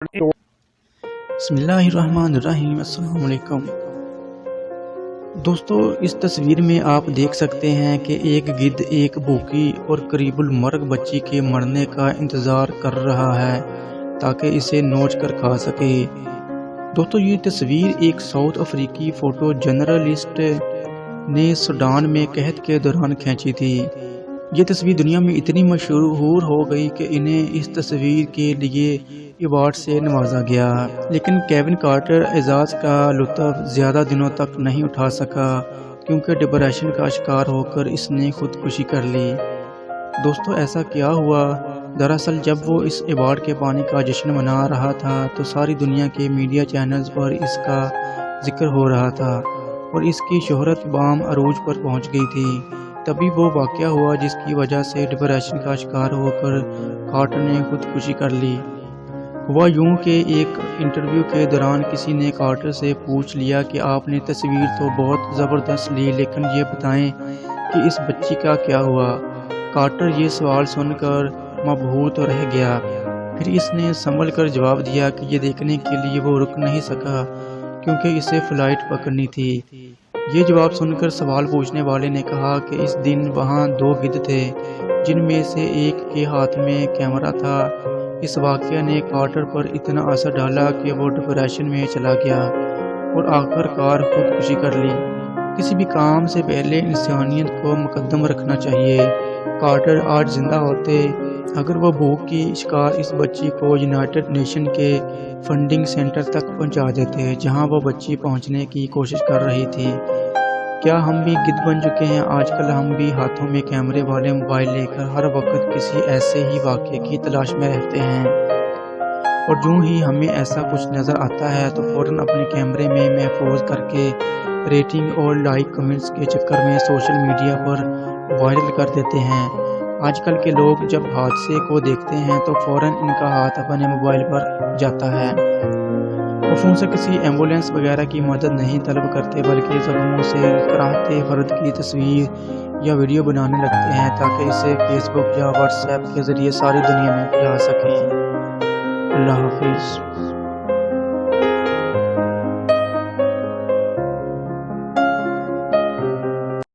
बिस्मिल्लाहिर्रहमानिर्रहीम। अस्सलाम वालेकुम दोस्तों, इस तस्वीर में आप देख सकते हैं कि एक गिद्ध एक भूखी और करीबुल मर्ग बच्ची के मरने का इंतज़ार कर रहा है ताकि इसे नोच कर खा सके। दोस्तों, ये तस्वीर एक साउथ अफ्रीकी फ़ोटो जर्नलिस्ट ने सूडान में कहत के दौरान खींची थी। ये तस्वीर दुनिया में इतनी मशहूर हो गई कि इन्हें इस तस्वीर के लिए अवार्ड से नवाजा गया, लेकिन केविन कार्टर एजाज़ का लुत्फ़ ज़्यादा दिनों तक नहीं उठा सका क्योंकि डिप्रेशन का शिकार होकर इसने खुदकुशी कर ली। दोस्तों, ऐसा क्या हुआ? दरअसल जब वो इस अवार्ड के पाने का जश्न मना रहा था तो सारी दुनिया के मीडिया चैनल्स पर इसका जिक्र हो रहा था और इसकी शोहरत बाम अरूज पर पहुंच गई थी। तभी वो वाक़या हुआ जिसकी वजह से डिप्रेशन का शिकार होकर कार्टर ने खुदकुशी कर ली। हुआ यूं कि एक इंटरव्यू के दौरान किसी ने कार्टर से पूछ लिया कि आपने तस्वीर तो बहुत ज़बरदस्त ली, लेकिन ये बताएं कि इस बच्ची का क्या हुआ। कार्टर ये सवाल सुनकर मबहूर तो रह गया, फिर इसने संभल कर जवाब दिया कि ये देखने के लिए वो रुक नहीं सका क्योंकि इसे फ़्लाइट पकड़नी थी। ये जवाब सुनकर सवाल पूछने वाले ने कहा कि इस दिन वहाँ 2 गिद्ध थे जिनमें से एक के हाथ में कैमरा था। इस वाक़या ने कार्टर पर इतना असर डाला कि वो डिप्रेशन में चला गया और आखिरकार खुदकुशी कर ली। किसी भी काम से पहले इंसानियत को मुकद्दम रखना चाहिए। कार्टर आज जिंदा होते अगर वो भूख की शिकार इस बच्ची को यूनाइटेड नेशन के फंडिंग सेंटर तक पहुंचा देते जहां वो बच्ची पहुंचने की कोशिश कर रही थी। क्या हम भी गिद्ध बन चुके हैं? आजकल हम भी हाथों में कैमरे वाले मोबाइल लेकर हर वक्त किसी ऐसे ही वाक़ये की तलाश में रहते हैं और यूं ही हमें ऐसा कुछ नज़र आता है तो फ़ौरन अपने कैमरे में महफूज करके रेटिंग और लाइक कमेंट्स के चक्कर में सोशल मीडिया पर वायरल कर देते हैं। आजकल के लोग जब हादसे को देखते हैं तो फ़ौरन इनका हाथ अपने मोबाइल पर जाता है। वो फ़ोन से किसी एम्बुलेंस वगैरह की मदद नहीं तलब करते बल्कि ज़ख्मों से कराहते फ़र्द की तस्वीर या वीडियो बनाने लगते हैं ताकि इसे फेसबुक या व्हाट्सएप के ज़रिए सारी दुनिया में फैला सकें। अल्लाह हाफ़िज़।